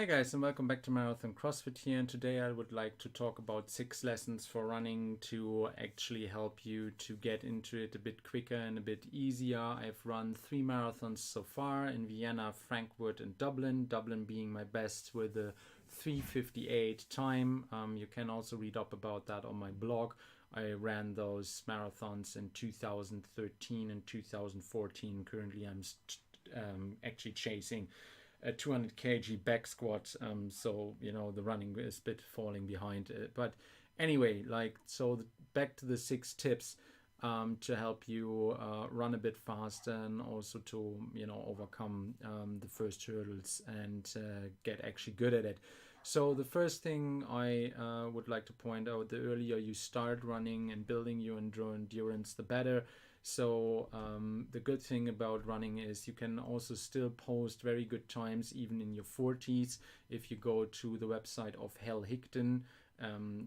Hi guys, and welcome back to Marathon-Crossfit here, and today I would like to talk about 6 lessons for running to actually help you to get into it a bit quicker and a bit easier. I've run 3 marathons so far in Vienna, Frankfurt and Dublin being my best with a 3:58 time. You can also read up about that on my blog. I ran those marathons in 2013 and 2014. Currently I'm actually chasing a 200 kg back squat, so the running is a bit falling behind it. But anyway, back to the 6 tips to help you run a bit faster and also to overcome the first hurdles and get actually good at it. So the first thing I would like to point out, the earlier you start running and building your endurance, the better. So the good thing about running is you can also still post very good times even in your 40s if you go to the website of Hal Higdon,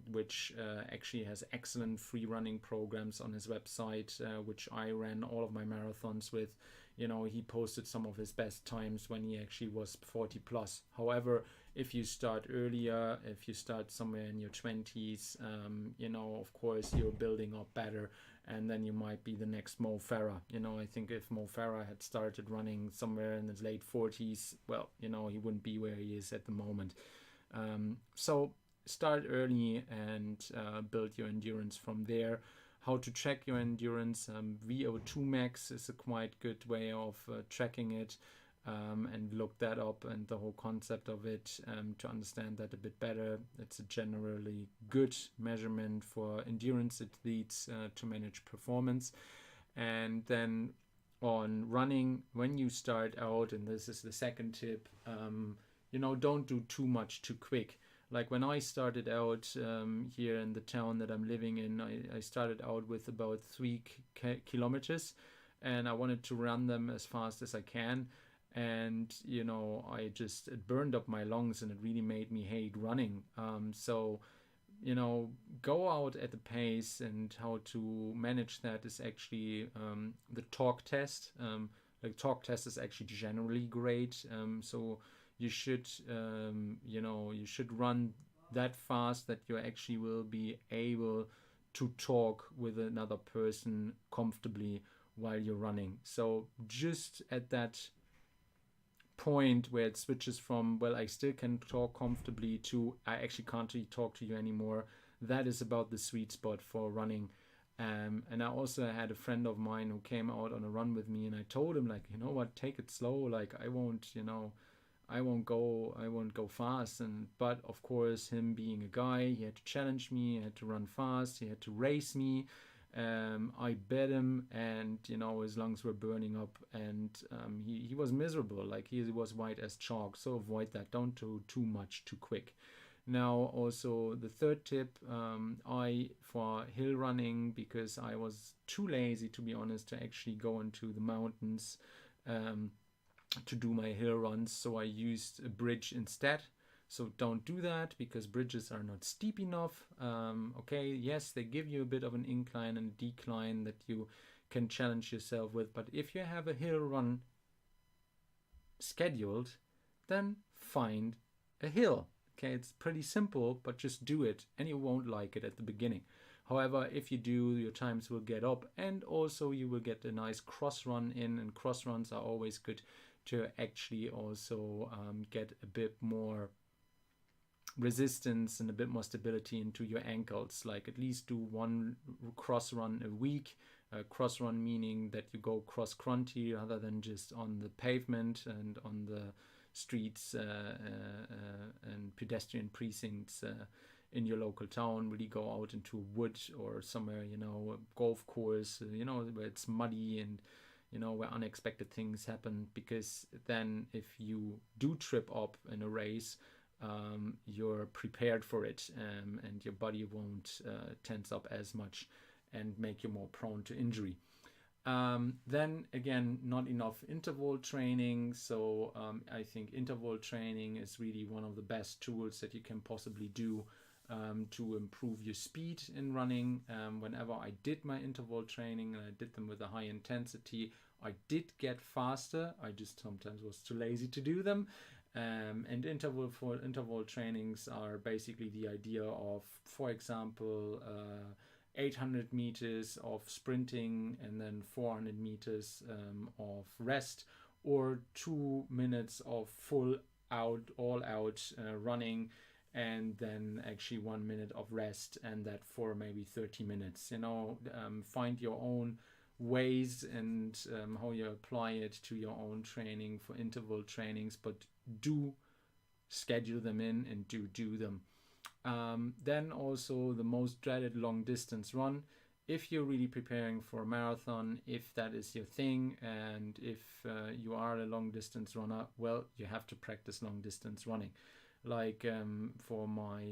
which actually has excellent free running programs on his website, which I ran all of my marathons with. He posted some of his best times when he actually was 40 plus. However, if you start earlier, if you start somewhere in your 20s, of course you're building up better, and then you might be the next Mo Farah. I think if Mo Farah had started running somewhere in his late 40s, well, he wouldn't be where he is at the moment. So start early and build your endurance from there. How to check your endurance? VO2 max is a quite good way of tracking it, and look that up and the whole concept of it to understand that a bit better. It's a generally good measurement for endurance athletes to manage performance. And then on running, when you start out, and this is the second tip, don't do too much too quick. Like when I started out here in the town that I'm living in, I started out with about 3 kilometers, and I wanted to run them as fast as I can. And it burned up my lungs, and it really made me hate running. So go out at the pace, and how to manage that is actually the talk test. Talk test is actually generally great. So you should run that fast that you actually will be able to talk with another person comfortably while you're running. So just at that point where it switches from, well, I still can talk comfortably, to I actually can't really talk to you anymore, that is about the sweet spot for running. And I also had a friend of mine who came out on a run with me, and I told him, what, take it slow, I won't go fast. But of course, him being a guy, he had to challenge me, he had to run fast, he had to race me. I bet him, and his lungs were burning up, and he was miserable. He was white as chalk. So avoid that. Don't do too much too quick. Now also the third tip, for hill running, because I was too lazy, to be honest, to actually go into the mountains to do my hill runs, so I used a bridge instead. So don't do that, because bridges are not steep enough. Okay, yes, they give you a bit of an incline and a decline that you can challenge yourself with, but if you have a hill run scheduled, then find a hill. Okay, it's pretty simple, but just do it, and you won't like it at the beginning. However, if you do, your times will get up, and also you will get a nice cross run in, and cross runs are always good to actually also get a bit more resistance and a bit more stability into your ankles. At least do 1 cross run a week. Cross run meaning that you go cross country rather than just on the pavement and on the streets and pedestrian precincts in your local town. Really go out into a wood or somewhere, a golf course, where it's muddy and where unexpected things happen, because then if you do trip up in a race, you're prepared for it, and your body won't tense up as much and make you more prone to injury. Then again, not enough interval training. So I think interval training is really one of the best tools that you can possibly do to improve your speed in running. Whenever I did my interval training, and I did them with a high intensity, I did get faster. I just sometimes was too lazy to do them. And interval trainings are basically the idea of, for example, 800 meters of sprinting and then 400 meters of rest, or 2 minutes of full out, all out running, and then actually 1 minute of rest, and that for maybe 30 minutes. Find your own ways and how you apply it to your own training for interval trainings, but do schedule them in and do them. Then also the most dreaded long distance run. If you're really preparing for a marathon, if that is your thing, and if you are a long distance runner, well, you have to practice long distance running. Like for my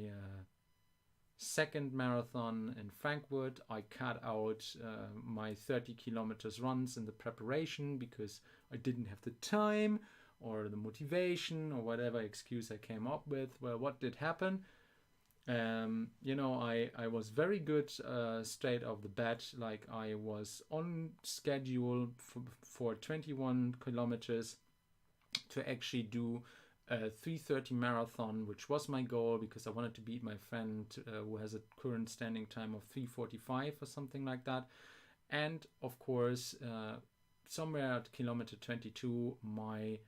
second marathon in Frankfurt, I cut out my 30 kilometers runs in the preparation because I didn't have the time or the motivation or whatever excuse I came up with. Well, what did happen? I was very good straight off the bat. Like, I was on schedule for 21 kilometers to actually do a 3:30 marathon, which was my goal because I wanted to beat my friend who has a current standing time of 3:45 or something like that. And of course, somewhere at kilometer 22, my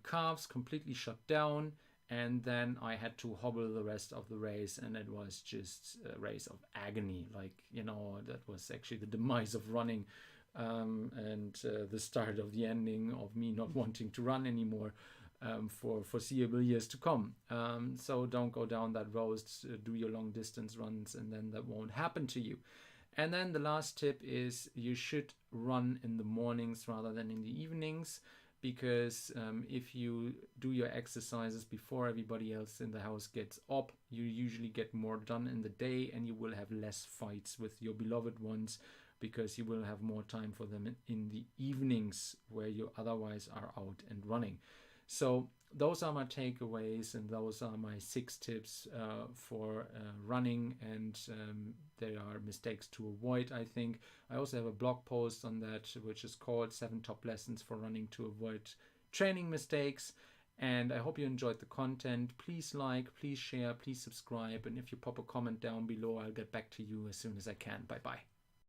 calves completely shut down, and then I had to hobble the rest of the race, and it was just a race of agony. Like, that was actually the demise of running, and the start of the ending of me not wanting to run anymore for foreseeable years to come. So don't go down that road. Do your long distance runs, and then that won't happen to you. And then the last tip is you should run in the mornings rather than in the evenings, because if you do your exercises before everybody else in the house gets up, you usually get more done in the day, and you will have less fights with your beloved ones because you will have more time for them in the evenings where you otherwise are out and running. So those are my takeaways, and those are my 6 tips for running, and there are mistakes to avoid, I think. I also have a blog post on that, which is called 7 Top Lessons for Running to Avoid Training Mistakes. And I hope you enjoyed the content. Please like, please share, please subscribe. And if you pop a comment down below, I'll get back to you as soon as I can. Bye-bye.